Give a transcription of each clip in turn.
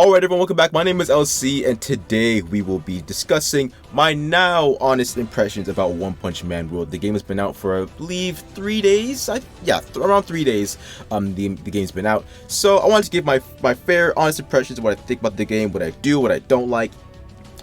Alright everyone, welcome back. My name is LC and today we will be discussing my now honest impressions about One Punch Man World. The game has been out for I believe 3 days. Around 3 days the game's been out. So I wanted to give my fair honest impressions of what I think about the game, what I do, what I don't like,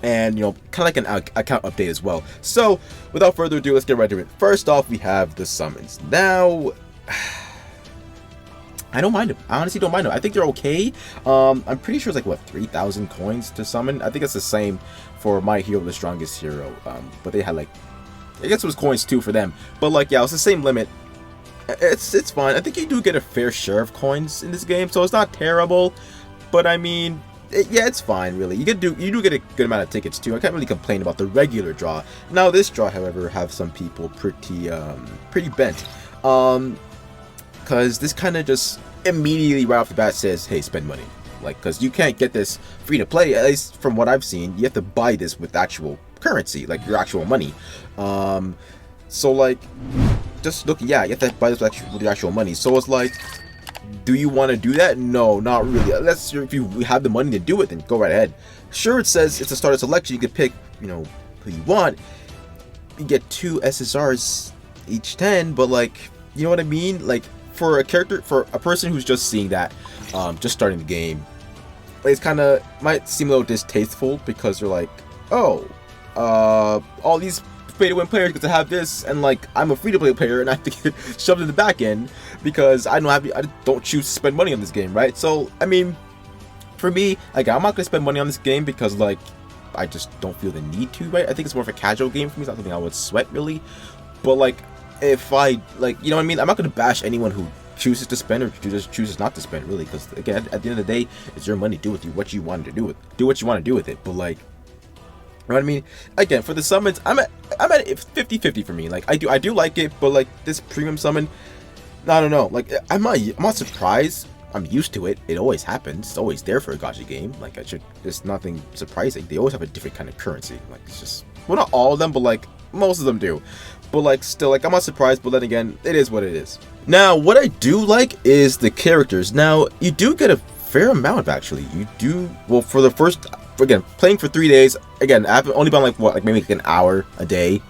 and kind of like an account update as well. So without further ado, let's get right to it. First off, we have the summons. Now I don't mind them. I honestly don't mind them. I think they're okay. I'm pretty sure it's like, what, 3,000 coins to summon? I think it's the same for My Hero, the Strongest Hero. But they had like, I guess it was coins too for them. But like, yeah, it's the same limit. It's fine. I think you do get a fair share of coins in this game, so it's not terrible. But I mean, yeah, it's fine really. You do get a good amount of tickets too. I can't really complain about the regular draw. Now this draw, however, have some people pretty bent. Because this kind of just immediately right off the bat says, hey, spend money. Like, because you can't get this free to play, at least from what I've seen. You have to buy this with actual currency, like your actual money. So like, just look, yeah, you have to buy this with your actual money. So it's like, do you want to do that? No, not really. Unless if you have the money to do it, then go right ahead. Sure, it says it's a starter selection. You can pick, who you want. You get 2 SSRs each 10, but like, you know what I mean? Like, for a person who's just seeing that, just starting the game, it's kind of might seem a little distasteful because you're like, oh, all these pay-to-win players get to have this, and like I'm a free-to-play player and I have to get shoved in the back end because I don't choose to spend money on this game, right? So I mean, for me, like I'm not gonna spend money on this game because like I just don't feel the need to, right? I think it's more of a casual game for me. It's not something I would sweat really, but like, if I, like, you know what I mean? I'm not going to bash anyone who chooses to spend or just chooses not to spend, really, because again, at the end of the day, it's your money. Do with you what you want to do with. Do what you want to do with it. But like, you know what I mean? Again, for the summons, I'm at 50-50 for me. Like, I do like it, but like this premium summon, I don't know. Like, I'm not surprised. I'm used to it. It always happens. It's always there for a gacha game. Like, there's nothing surprising. They always have a different kind of currency. Like, it's just, well, not all of them, but like most of them do. But like, still, like, I'm not surprised, but then again, it is what it is. Now, what I do like is the characters. Now, you do get a fair amount, actually. You do, well, for the first, again, playing for 3 days, again, I've only been like, what, like maybe like an hour a day,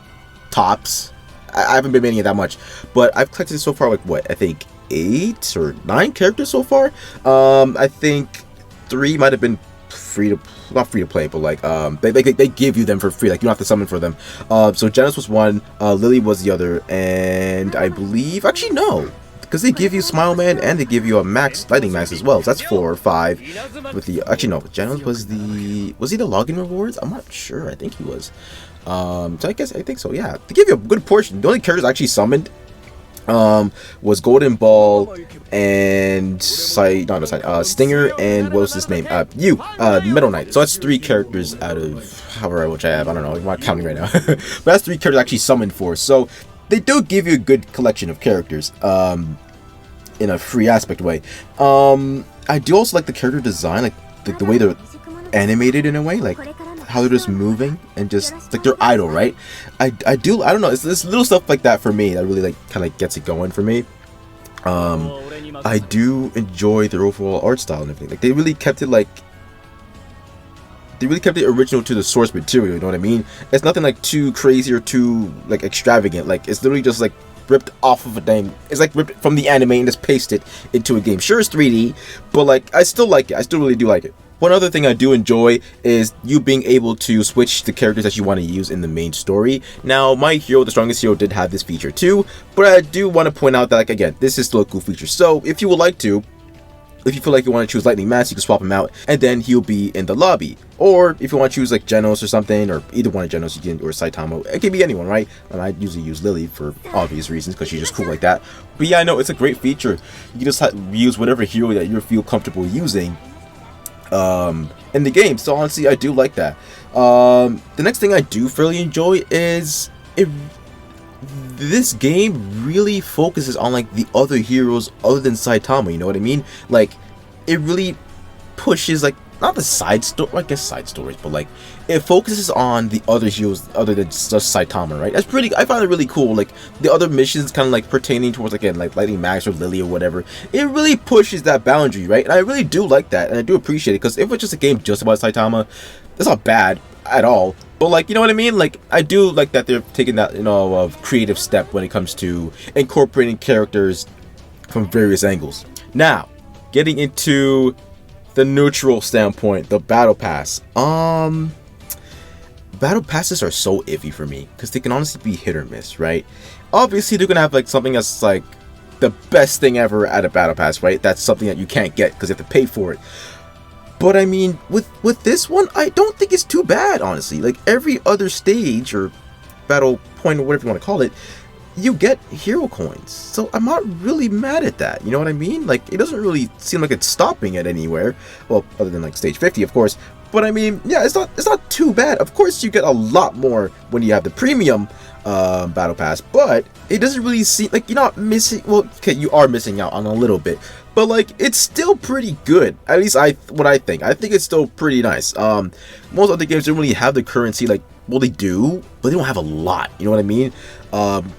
tops. I haven't been maining it that much, but I've collected so far, like, what, I think 8 or 9 characters so far. I think 3 might have been not free to play, but like they give you them for free. Like, you don't have to summon for them. So Genos was one, Lily was the other, and I believe, actually no, because they give you Smile Man and they give you a max lightning max as well. So that's 4 or 5 with the, actually no, Genos was he the login rewards? I'm not sure. I think he was. So I think so, yeah. They give you a good portion. The only characters I actually summoned was Golden Ball and Stinger, and what was his name? Metal Knight. So that's 3 characters out of however much I have. I don't know. I'm not counting right now. But that's 3 characters I actually summoned for. So they do give you a good collection of characters, in a free aspect way. I do also like the character design, like the way they're animated in a way, like how they're just moving and just like they're idle, right? I don't know, it's this little stuff like that for me that really like kind of gets it going for me. I do enjoy their overall art style and everything. Like, they really kept it original to the source material, you know what I mean? It's nothing like too crazy or too like extravagant. Like, it's literally just like ripped off of a thing. It's like ripped from the anime and just pasted into a game. Sure, it's 3D, but like I still like it. I still really do like it. One other thing I do enjoy is you being able to switch the characters that you want to use in the main story. Now, My Hero, the Strongest Hero, did have this feature too, but I do want to point out that, like, again, this is still a cool feature. So if you would like to, if you feel like you want to choose Lightning Mask, you can swap him out, and then he'll be in the lobby. Or if you want to choose like Genos or something, or either one of Genos, you can, or Saitama. It can be anyone, right? And I usually use Lily for obvious reasons because she's just cool like that. But yeah, I know it's a great feature. You can just use whatever hero that you feel comfortable using in the game. So honestly, I do like that. The next thing I do fairly enjoy is this game really focuses on like the other heroes other than Saitama, you know what I mean? Like, it really pushes like not the side story, I guess side stories, but like it focuses on the other heroes other than just Saitama, right? That's pretty, I find it really cool. Like the other missions kind of like pertaining towards, again, like Lightning Max or Lily or whatever, it really pushes that boundary, right? And I really do like that, and I do appreciate it, because if it's just a game just about Saitama, that's not bad at all. But like, you know what I mean? Like, I do like that they're taking that, you know, creative step when it comes to incorporating characters from various angles. Now, getting into the neutral standpoint, the battle pass. Battle passes are so iffy for me, because they can honestly be hit or miss, right? Obviously, they're gonna have like something that's like the best thing ever at a battle pass, right? That's something that you can't get because you have to pay for it. But I mean, with this one, I don't think it's too bad, honestly. Like every other stage or battle point or whatever you want to call it, you get hero coins, so I'm not really mad at that, you know what I mean? Like, it doesn't really seem like it's stopping it anywhere, well, other than like stage 50, of course. But I mean, yeah, it's not too bad. Of course, you get a lot more when you have the premium battle pass, but it doesn't really seem like you're not missing. Well, okay, you are missing out on a little bit, but like it's still pretty good. At least I think it's still pretty nice. Most other games don't really have the currency, like, well, they do, but they don't have a lot, you know what I mean?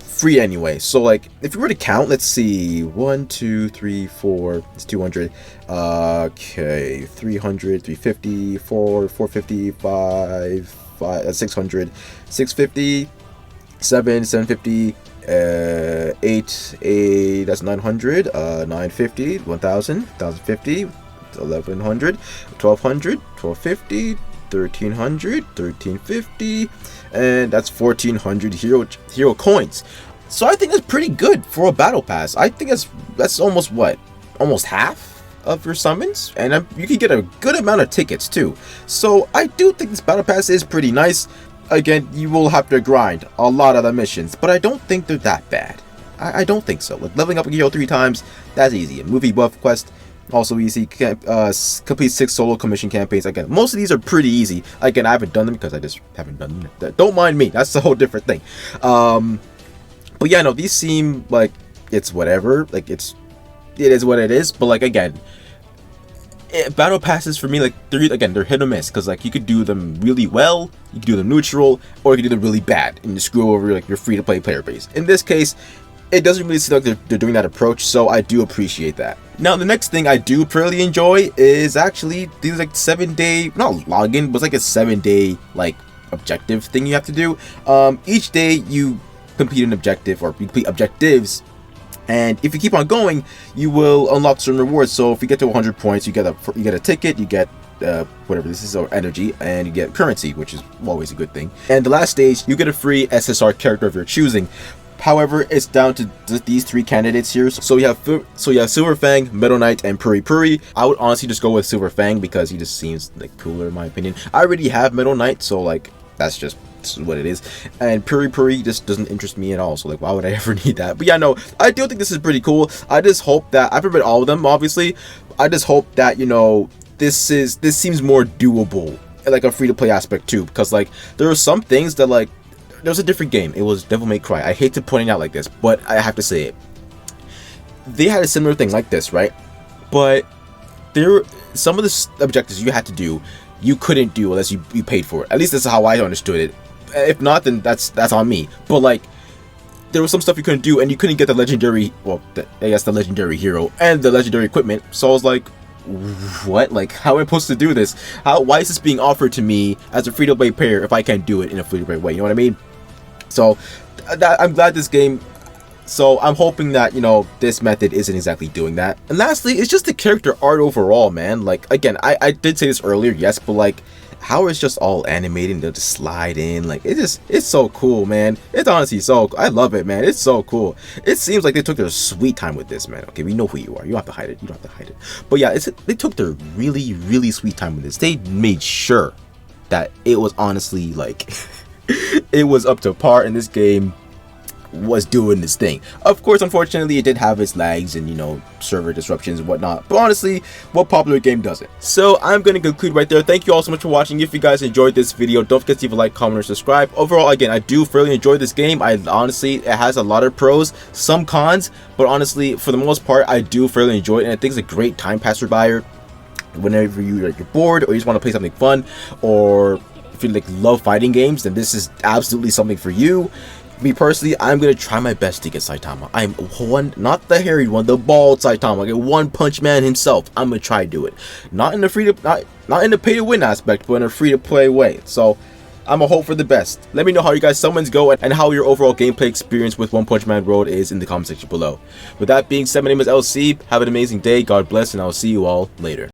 Free anyway. So like, if you were to count, let's see, 1 2 3 4, it's 200, okay, 300, 350, 450, 5 600, 650, 750, 8, that's 900, 950, 1000, 1050, 1100, 1200, 1250, 1300, 1350, and that's 1400 hero coins. So I think that's pretty good for a battle pass. I think that's almost what, almost half of your summons, and you can get a good amount of tickets too. So I do think this battle pass is pretty nice. Again, you will have to grind a lot of the missions, but I don't think they're that bad. I don't think so. Like leveling up a hero 3 times, that's easy. A movie buff quest, also easy. Complete 6 solo commission campaigns. Again, most of these are pretty easy. Again, I haven't done them because I just haven't done them. Don't mind me. That's a whole different thing. But yeah, no, these seem like it's whatever. Like it is what it is. But like, again, battle passes for me, like they're hit or miss, because like you could do them really well, you could do them neutral, or you could do them really bad and you screw over like your free-to-play player base. In this case, it doesn't really seem like they're doing that approach, so I do appreciate that. Now, the next thing I do really enjoy is actually these like 7-day, not login, but it's like a 7-day like objective thing you have to do. Each day you complete an objective or complete objectives, and if you keep on going, you will unlock certain rewards. So if you get to 100 points, you get a ticket, you get whatever this is, or energy, and you get currency, which is always a good thing. And the last stage, you get a free SSR character of your choosing. However, it's down to these 3 candidates here. So you have Silver Fang, Metal Knight, and Puri Puri. I would honestly just go with Silver Fang because he just seems like cooler in my opinion. I already have Metal Knight, so like that's just what it is, and Puri Puri just doesn't interest me at all, so like why would I ever need that? But yeah, no, I do think this is pretty cool. I just hope that I've read all of them, obviously. I just hope that, you know, this seems more doable, like a free-to-play aspect too, because like there are some things that, like, there was a different game, it was Devil May Cry. I hate to point it out like this, but I have to say it. They had a similar thing like this, right? But there, some of the objectives you had to do, you couldn't do unless you paid for it. At least that's how I understood it. If not, then that's on me. But like, there was some stuff you couldn't do, and you couldn't get the legendary, well, I guess the legendary hero and the legendary equipment. So I was like, what? Like, how am I supposed to do this? Why is this being offered to me as a free-to-play player if I can't do it in a free-to-play way? You know what I mean? So I'm glad this game. So I'm hoping that, you know, this method isn't exactly doing that. And lastly, it's just the character art overall, man. Like, again, I did say this earlier, yes, but like, how it's just all animated and they'll just slide in, like, it's so cool, man. It's honestly so, I love it, man. It's so cool. It seems like they took their sweet time with this, man. Okay, we know who you are, you don't have to hide it, you don't have to hide it. But yeah, they took their really sweet time with this. They made sure that it was honestly like it was up to par, and this game was doing this thing. Of course, unfortunately, it did have its lags and, you know, server disruptions and whatnot, but honestly, what popular game doesn't? So I'm going to conclude right there. Thank you all so much for watching. If you guys enjoyed this video, don't forget to leave a like, comment, or subscribe. Overall, again, I do really enjoy this game. I honestly, it has a lot of pros, some cons, but honestly, for the most part, I do fairly enjoy it, and I think it's a great time passer buyer. whenever you're bored or you just want to play something fun, or if you like love fighting games, then this is absolutely something for you. Me personally, I'm gonna try my best to get Saitama. I'm one, not the hairy one, the bald Saitama. Get One Punch Man himself. I'm gonna try to do it, not in the not in the pay to win aspect, but in a free to play way. So I'm a hope for the best. Let me know how you guys summons go and how your overall gameplay experience with One Punch Man Road is in the comment section below. With that being said, my name is LC. Have an amazing day. God bless, and I'll see you all later.